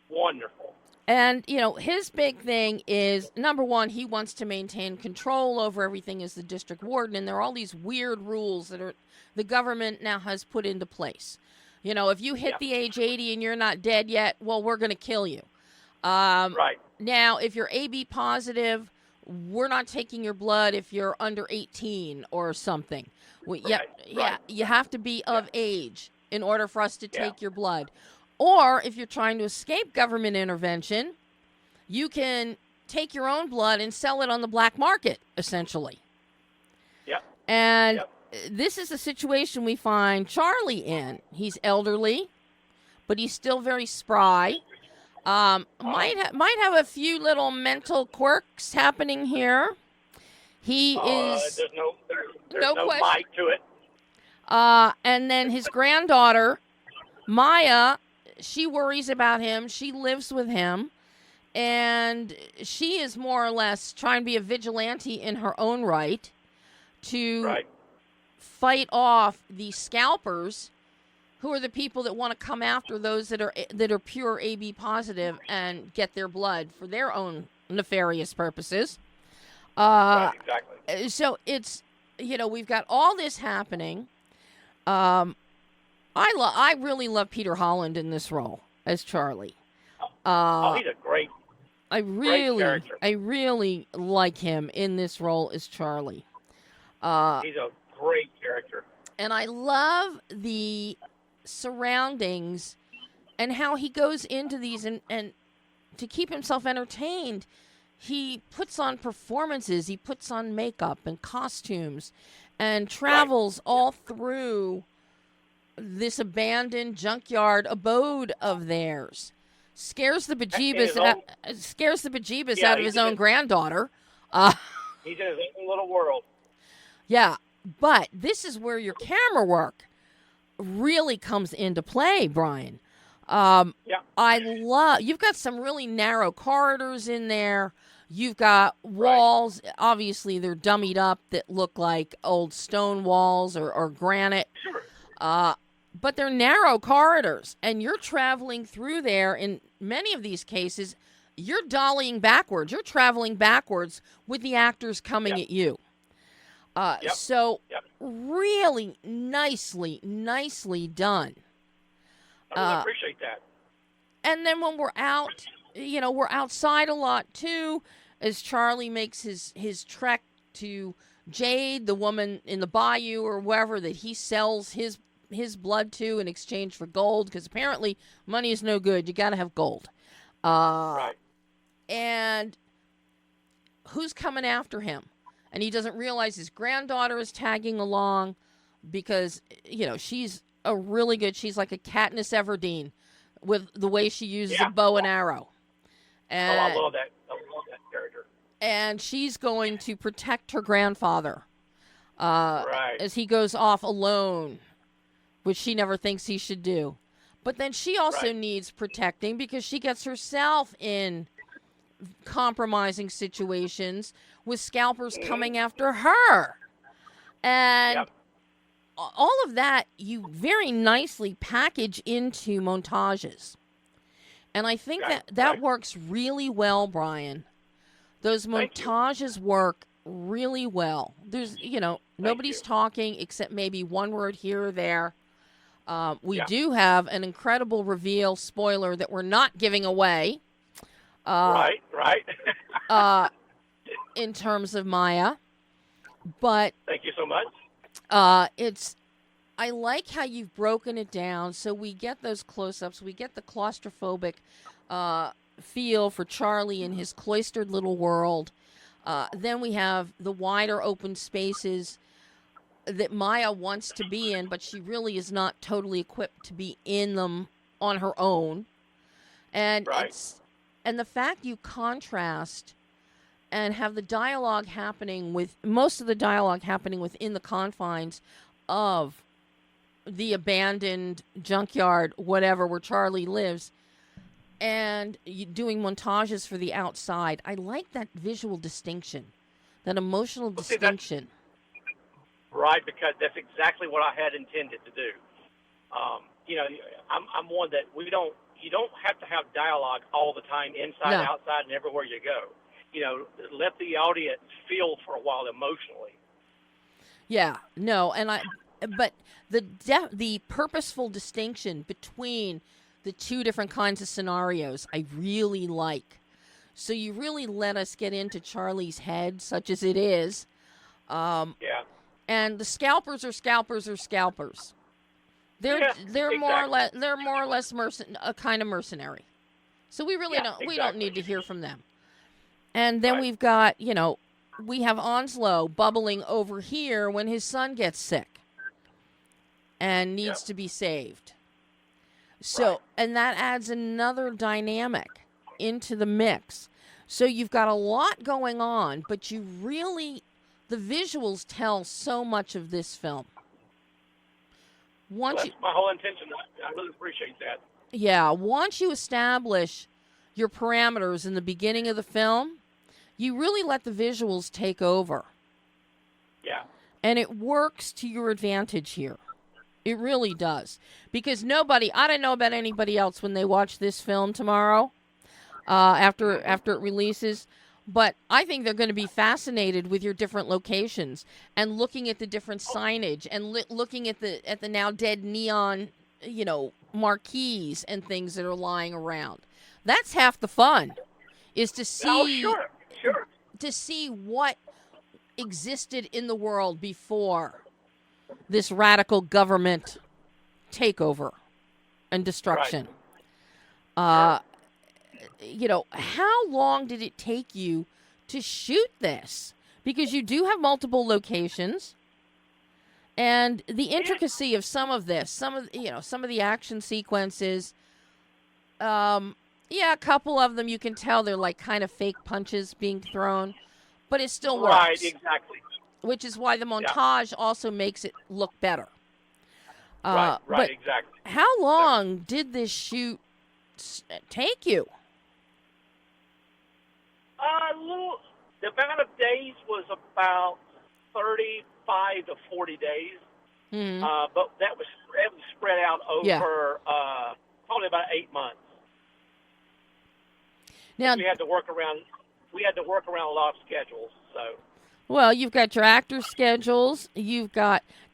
wonderful. And, his big thing is, number one, he wants to maintain control over everything as the district warden, and there are all these weird rules that the government now has put into place. If you hit the age 80 and you're not dead yet, well, we're going to kill you. Right. Now, if you're AB positive, we're not taking your blood if you're under 18 or something. You have to be of age in order for us to take your blood. Or if you're trying to escape government intervention, you can take your own blood and sell it on the black market, essentially. Yep. And this is a situation we find Charlie in. He's elderly, but he's still very spry. Might have a few little mental quirks happening here. He is there's no bite to it. And then his granddaughter, Maya, she worries about him. She lives with him, and she is more or less trying to be a vigilante in her own right to fight off the scalpers who are the people that want to come after those that are pure AB positive and get their blood for their own nefarious purposes. Right, exactly. So it's, we've got all this happening. I really love Peter Holland in this role as Charlie. He's a great character. I really like him in this role as Charlie. He's a great character. And I love the surroundings and how he goes into these and to keep himself entertained, he puts on performances, he puts on makeup and costumes and travels all through this abandoned junkyard abode of theirs. Scares the bejeebus out of his own granddaughter. He's in his own little world. Yeah, but this is where your camera work really comes into play, Brian. You've got some really narrow corridors in there. You've got walls. Right. Obviously, they're dummied up that look like old stone walls or granite. Sure. But they're narrow corridors, and you're traveling through there. In many of these cases, you're dollying backwards. You're traveling backwards with the actors coming at you. So really nicely done. I appreciate that. And then when we're out, we're outside a lot too, as Charlie makes his trek to Jade, the woman in the bayou or wherever that he sells his blood to in exchange for gold, because apparently money is no good. You got to have gold. Right. And who's coming after him? And he doesn't realize his granddaughter is tagging along because, she's she's like a Katniss Everdeen with the way she uses a bow and arrow. And, I love that. I love that character. And she's going to protect her grandfather as he goes off alone, which she never thinks he should do. But then she also needs protecting because she gets herself in compromising situations with scalpers coming after her. And all of that you very nicely package into montages. And I think that works really well, Brian. Those montages work really well. There's, nobody's talking except maybe one word here or there. We do have an incredible reveal, spoiler, that we're not giving away. Right. In terms of Maya. But thank you so much. I like how you've broken it down so we get those close-ups, we get the claustrophobic feel for Charlie in his cloistered little world. Then we have the wider open spaces that Maya wants to be in, but she really is not totally equipped to be in them on her own. And and the fact you contrast and have the dialogue happening most of the dialogue happening within the confines of the abandoned junkyard, whatever, where Charlie lives, and doing montages for the outside. I like that visual distinction, that emotional distinction. Right, because that's exactly what I had intended to do. I'm one that you don't have to have dialogue all the time, inside, outside, and everywhere you go. Let the audience feel for a while emotionally. Yeah, no, but the purposeful distinction between the two different kinds of scenarios, I really like. So you really let us get into Charlie's head, such as it is. And the scalpers are scalpers. They're more or less a kind of mercenary. So we really don't need to hear from them. And then we've got, we have Onslow bubbling over here when his son gets sick and needs to be saved. So, and that adds another dynamic into the mix. So you've got a lot going on, but the visuals tell so much of this film. That's my whole intention. I really appreciate that. Yeah, once you establish your parameters in the beginning of the film, you really let the visuals take over. Yeah. And it works to your advantage here. It really does. Because I don't know about anybody else when they watch this film tomorrow, after it releases, but I think they're going to be fascinated with your different locations and looking at the different signage and looking at the now dead neon, marquees and things that are lying around. That's half the fun, is to see sure. to see what existed in the world before this radical government takeover and destruction. Right. How long did it take you to shoot this? Because you do have multiple locations, and the intricacy of some of this, some of the action sequences, a couple of them you can tell they're like kind of fake punches being thrown, but it still works. Right, exactly. Which is why the montage also makes it look better. Right, but exactly. How long did this shoot take you? The amount of days was about 35 to 40 days. Mm-hmm. But it was spread out over probably about 8 months. Now we had to work around a lot of schedules. So. Well, you've got your actor schedules. Did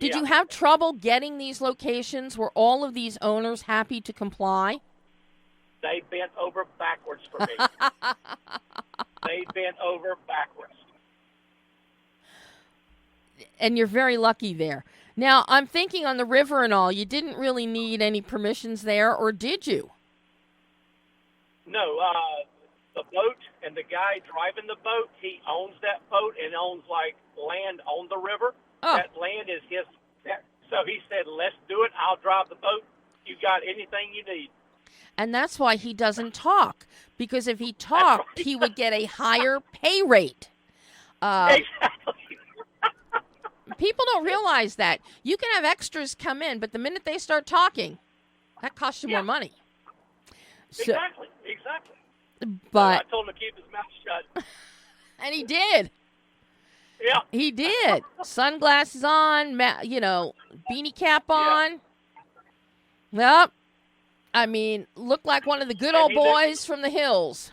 you have trouble getting these locations? Were all of these owners happy to comply? They bent over backwards for me. They bent over backwards. And you're very lucky there. Now, I'm thinking on the river and all, you didn't really need any permissions there, or did you? No, the boat and the guy driving the boat, he owns that boat and owns land on the river. Oh. That land is his. So he said, "Let's do it. I'll drive the boat. You got anything you need." And that's why he doesn't talk, because if he talked, he would get a higher pay rate. Exactly. People don't realize that. You can have extras come in, but the minute they start talking, that costs you more money. So, Exactly. But I told him to keep his mouth shut. And he did. Yeah. He did. Sunglasses on, beanie cap on. Yep. I mean, looked like one of the good old boys from the hills.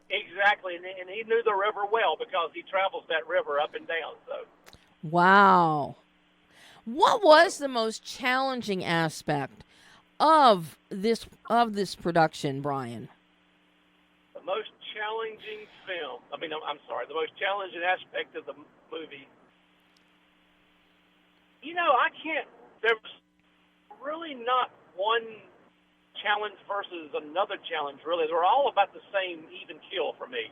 Exactly. And he knew the river well because he travels that river up and down. So. Wow. What was the most challenging aspect of this production, Brian? The most challenging film. The most challenging aspect of the movie. There's really not one challenge versus another challenge, really. They're all about the same even keel for me.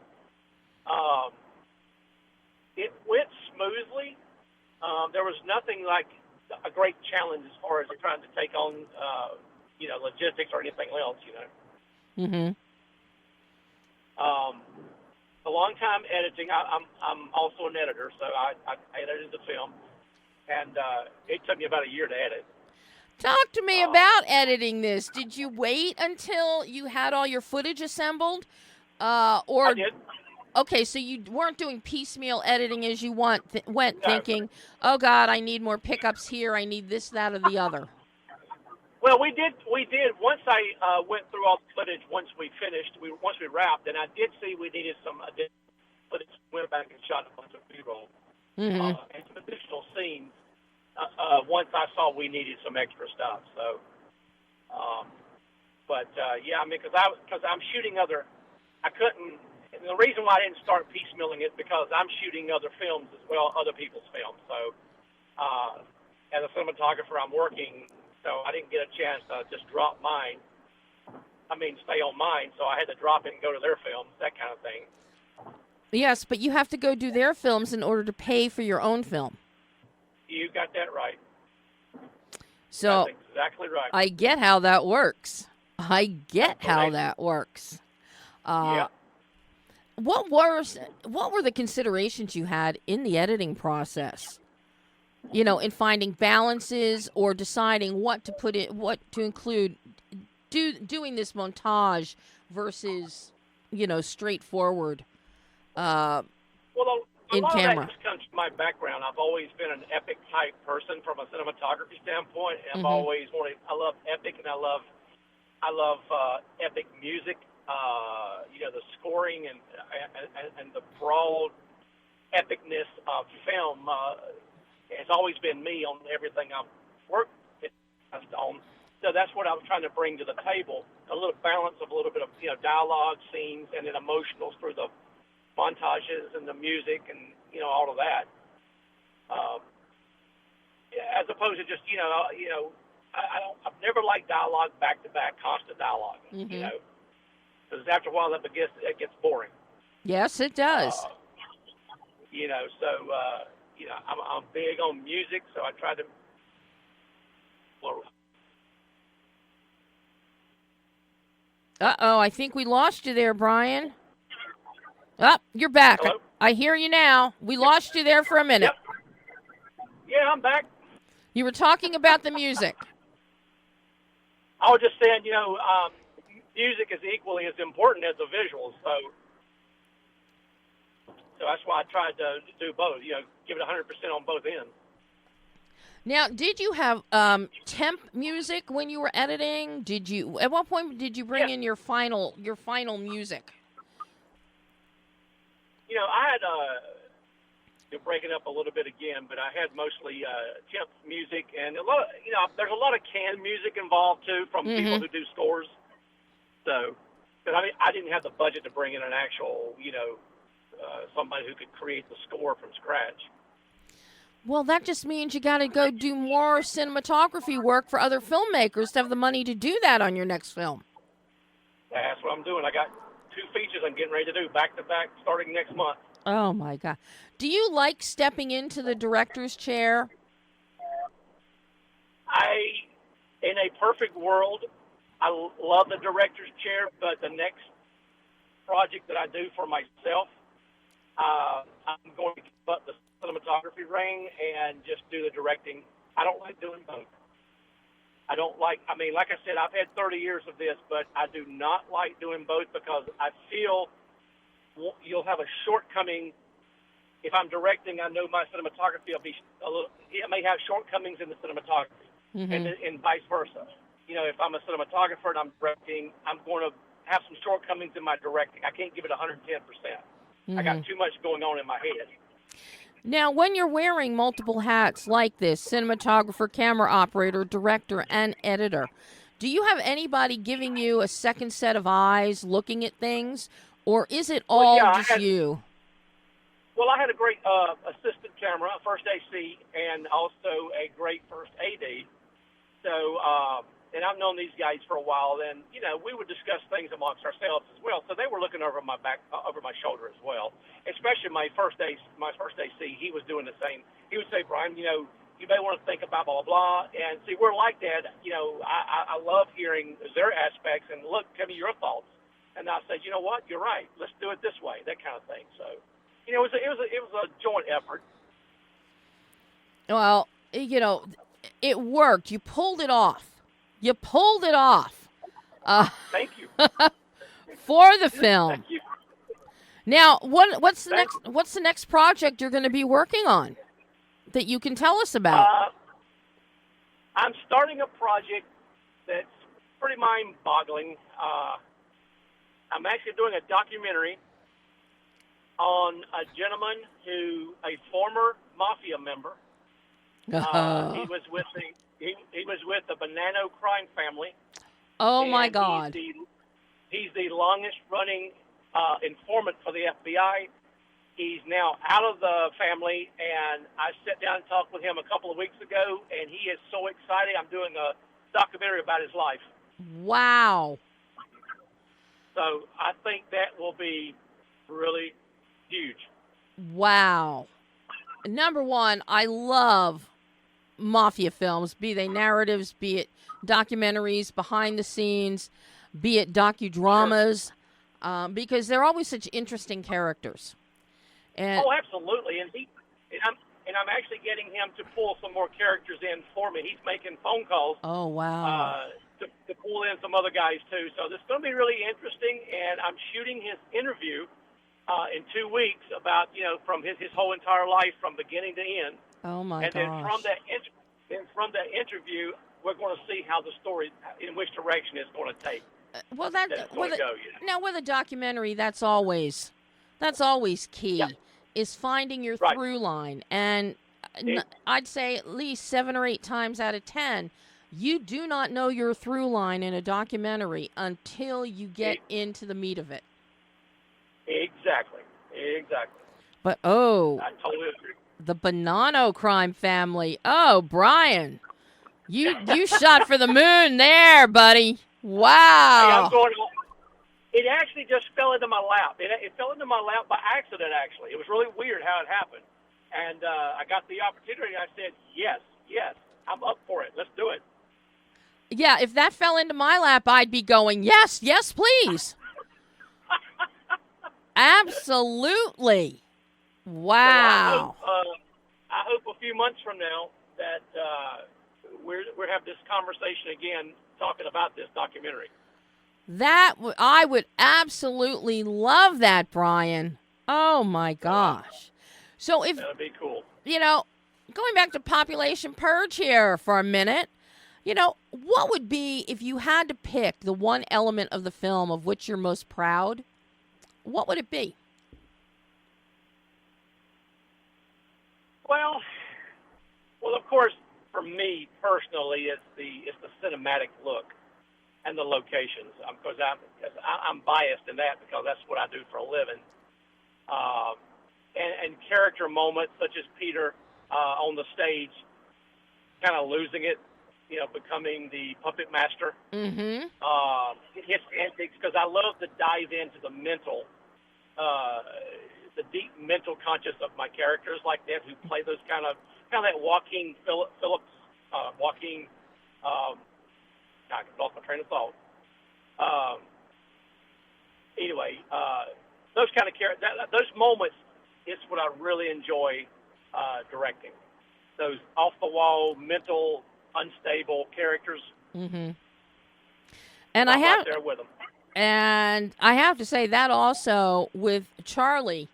It went smoothly. There was nothing like a great challenge as far as trying to take on, logistics or anything else, Mm-hmm. A long time editing. I'm also an editor, so I edited the film, and it took me about a year to edit. Talk to me about editing this. Did you wait until you had all your footage assembled? I did. Okay, so you weren't doing piecemeal editing as you went thinking, oh, God, I need more pickups here. I need this, that, or the other. Well, we did. Once I went through all the footage, once we wrapped, and I did see we needed some additional footage. Went back and shot a bunch of B-roll and some additional scenes. Once I saw we needed some extra stuff, so. Because I'm shooting other. I couldn't. And the reason why I didn't start piecemealing it because I'm shooting other films as well, other people's films. So, as a cinematographer, I'm working. So I didn't get a chance to just drop mine. Stay on mine. So I had to drop it and go to their films, that kind of thing. Yes, but you have to go do their films in order to pay for your own film. You got that right. So that's exactly right. I get how that works. Yeah. What were the considerations you had in the editing process? In finding balances or deciding what to put in, what to include, doing this montage versus, straightforward. Well, in a lot camera? of that just comes from my background. I've always been an epic type person from a cinematography standpoint. And I've always wanted. I love epic, and I love epic music. The scoring and the broad epicness of film has always been me on everything I've worked on. So that's what I'm trying to bring to the table: a little balance of a little bit of dialogue, scenes, and then emotionals through the montages and the music and all of that. As opposed to just I've never liked dialogue back to back, constant dialogue. Because after a while it gets boring. Yes, it does. I'm big on music, so I try to. Uh-oh, I think we lost you there, Brian. Oh, you're back. Hello? I hear you now. We lost you there for a minute. Yep. Yeah, I'm back. You were talking about the music. I was just saying, music is equally as important as the visuals, so that's why I tried to do both, give it 100% on both ends. Now, did you have temp music when you were editing? At what point did you bring in your final music? I had break it up a little bit again, but I had mostly temp music, and a lot of, there's a lot of canned music involved too from people who do scores. So, because I didn't have the budget to bring in an actual, somebody who could create the score from scratch. Well, that just means you got to go do more cinematography work for other filmmakers to have the money to do that on your next film. That's what I'm doing. I got 2 features I'm getting ready to do back to back starting next month. Oh, my God. Do you like stepping into the director's chair? In a perfect world, I love the director's chair, but the next project that I do for myself, I'm going to give up the cinematography ring and just do the directing. I don't like doing both. Like I said, I've had 30 years of this, but I do not like doing both because I feel you'll have a shortcoming. If I'm directing, I know my cinematography will be it may have shortcomings in the cinematography, and vice versa. If I'm a cinematographer and I'm directing, I'm going to have some shortcomings in my directing. I can't give it 110%. I got too much going on in my head. Now, when you're wearing multiple hats like this, cinematographer, camera operator, director, and editor, do you have anybody giving you a second set of eyes looking at things, or is it all you? Well, I had a great assistant camera, first AC, and also a great first AD. So, and I've known these guys for a while, and, we would discuss things amongst ourselves as well. So they were looking over my back, over my shoulder as well, especially my first AC, he was doing the same. He would say, Brian, you may want to think about blah, blah, blah. And see, we're like that. I love hearing their aspects and look, tell me your thoughts. And I said, you know what? You're right. Let's do it this way, that kind of thing. So, it was a joint effort. Well, it worked. You pulled it off. Thank you. For the film. Thank you. Now, what's the next project you're going to be working on that you can tell us about? I'm starting a project that's pretty mind-boggling. I'm actually doing a documentary on a gentleman a former mafia member. He was with the Bonanno crime family. Oh my God! He's the longest-running informant for the FBI. He's now out of the family, and I sat down and talked with him a couple of weeks ago, and he is so excited. I'm doing a documentary about his life. Wow! So I think that will be really huge. Wow! Number one, I love mafia films, be they narratives, be it documentaries, behind the scenes, be it docudramas, because they're always such interesting characters. And absolutely, and I'm actually getting him to pull some more characters in for me. He's making phone calls. Oh wow! To pull in some other guys too. So this is going to be really interesting, and I'm shooting his interview in 2 weeks about, from his whole entire life from beginning to end. Oh my gosh. And then from that interview, we're going to see how the story, in which direction it's going to take. With a documentary, that's always key, yeah. is finding your Right. through line. And I'd say at least 7 or 8 times out of 10, you do not know your through line in a documentary until you get into the meat of it. Exactly. But I totally agree. the Bonanno crime family. Oh, Brian, you shot for the moon there, buddy. Wow. Hey, I'm going. It actually just fell into my lap. It fell into my lap by accident. Actually, it was really weird how it happened. And I got the opportunity. I said, yes, I'm up for it. Let's do it. Yeah, if that fell into my lap, I'd be going, yes, please. Absolutely. Wow. So I hope a few months from now that we're have this conversation again, talking about this documentary. I would absolutely love that, Brian. Oh my gosh. So That'd be cool. Going back to Population Purge here for a minute, what would be, if you had to pick the one element of the film of which you're most proud, what would it be? Well, of course, for me personally, it's the cinematic look and the locations. Because I'm biased in that because that's what I do for a living. And character moments such as Peter on the stage, kind of losing it, becoming the puppet master. Mm-hmm. His antics, because I love to dive into the mental, the deep mental conscious of my characters like that, who play those kind of that Joaquin Phillips, I lost my train of thought. Anyway, those kind of characters, those moments is what I really enjoy directing. Those off-the-wall, mental, unstable characters. Mm-hmm. And I'm right there with them. And I have to say that also with Charlie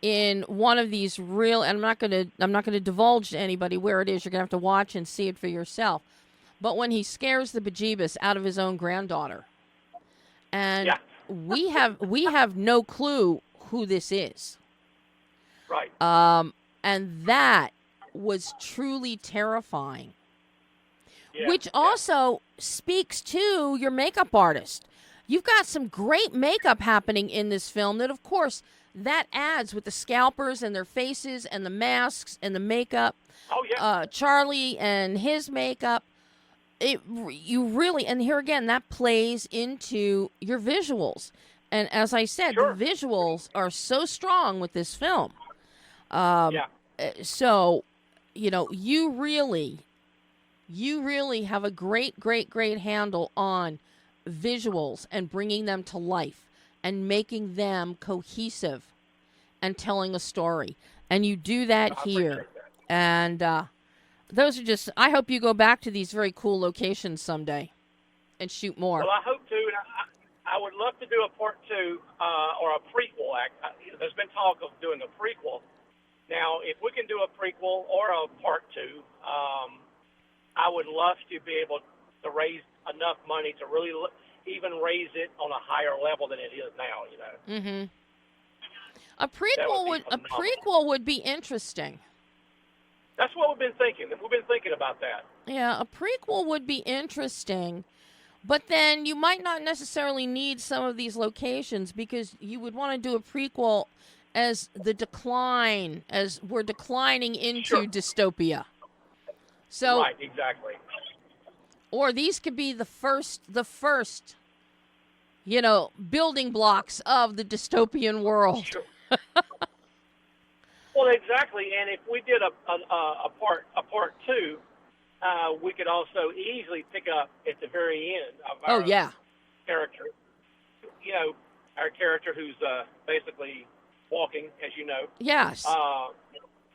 in one of these real, and I'm not gonna divulge to anybody where it is. You're gonna have to watch and see it for yourself. But when he scares the bejeebus out of his own granddaughter, and we have no clue who this is. Right. And that was truly terrifying. Yeah, which also speaks to your makeup artist. You've got some great makeup happening in this film that, of course, that adds with the scalpers and their faces and the masks and the makeup. Oh, yeah. Charlie and his makeup. You really, and here again, that plays into your visuals. And as I said, Sure. the visuals are so strong with this film. Yeah. So, you really have a great handle on visuals and bringing them to life and making them cohesive and telling a story. And you do that here. That. And those are just, I hope you go back to these very cool locations someday and shoot more. Well, I hope to. And I would love to do a part 2 or a prequel. There's been talk of doing a prequel. Now, if we can do a prequel or a part 2, I would love to be able to raise enough money to really even raise it on a higher level than it is now. Mm-hmm. A prequel would be interesting. That's what we've been thinking. We've been thinking about that. Yeah, a prequel would be interesting, but then you might not necessarily need some of these locations because you would want to do a prequel as we're declining into dystopia. So, right, exactly. Or these could be the first, building blocks of the dystopian world. Sure. Well, exactly. And if we did a part 2, we could also easily pick up at the very end of our character. Our character who's basically walking, as you know. Yes.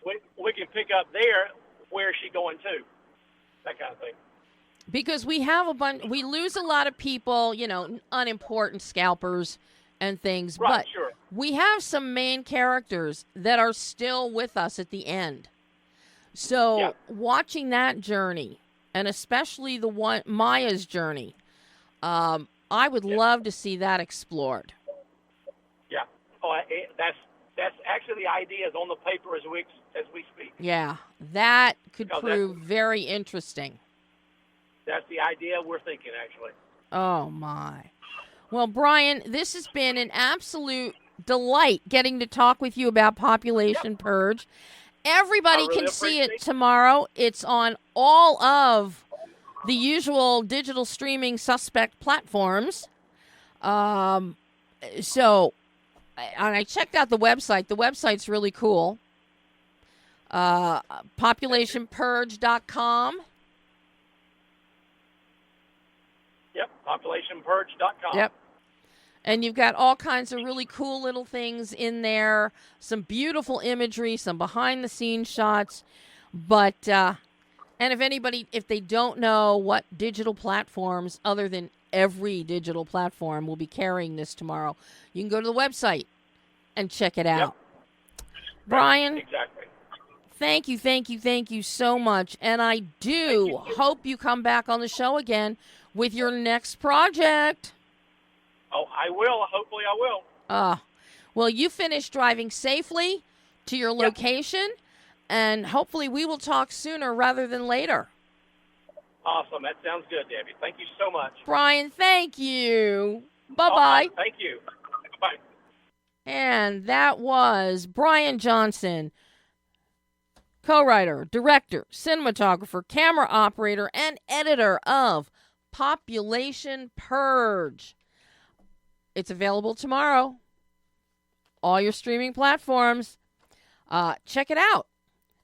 We can pick up there. Where is she going to? That kind of thing. Because we we lose a lot of people, unimportant scalpers and things. Right, but sure. we have some main characters that are still with us at the end. So watching that journey, and especially the one Maya's journey, I would love to see that explored. Yeah. Oh, that's actually the idea is on the paper as we speak. Yeah, that could prove very interesting. That's the idea we're thinking, actually. Oh, my. Well, Brian, this has been an absolute delight getting to talk with you about Population Purge. Everybody can see it tomorrow. It's on all of the usual digital streaming suspect platforms. So, and I checked out the website. The website's really cool. PopulationPurge.com. Yep, PopulationPurge.com. Yep. And you've got all kinds of really cool little things in there, some beautiful imagery, some behind-the-scenes shots. But, and if they don't know what digital platforms, other than every digital platform, will be carrying this tomorrow, you can go to the website and check it out. Yep. Brian, exactly. Thank you so much. And I do hope you come back on the show again with your next project. Oh, I will. Hopefully I will. Well, you finish driving safely to your location, and hopefully we will talk sooner rather than later. Awesome. That sounds good, Debbie. Thank you so much. Brian, thank you. Bye-bye. Thank you. Bye. And that was Brian Johnson, co-writer, director, cinematographer, camera operator, and editor of Population Purge. It's available tomorrow. All your streaming platforms. Check it out.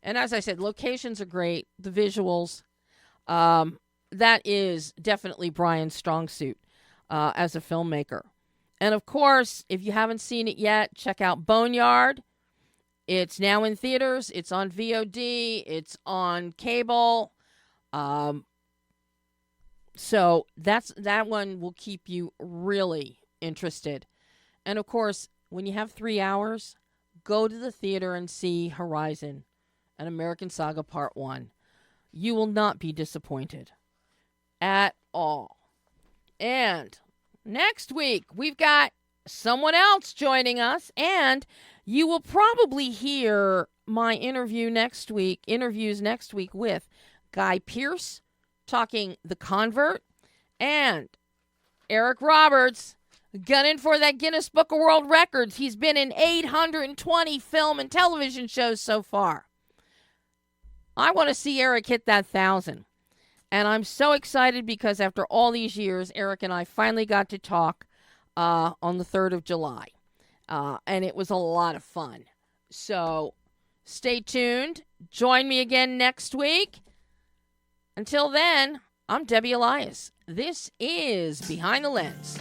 And as I said, locations are great. The visuals. That is definitely Brian's strong suit as a filmmaker. And of course, if you haven't seen it yet, check out Boneyard. It's now in theaters. It's on VOD. It's on cable. So that one will keep you really interested. And of course, when you have 3 hours, go to the theater and see Horizon, an American Saga Part 1. You will not be disappointed at all. And next week, we've got someone else joining us, and you will probably hear my interviews next week with Guy Pearce talking The Convert, and Eric Roberts gunning for that Guinness Book of World Records. He's been in 820 film and television shows so far. I want to see Eric hit that 1,000. And I'm so excited because after all these years, Eric and I finally got to talk on the 3rd of July. And it was a lot of fun. So stay tuned. Join me again next week. Until then, I'm Debbie Elias. This is Behind the Lens.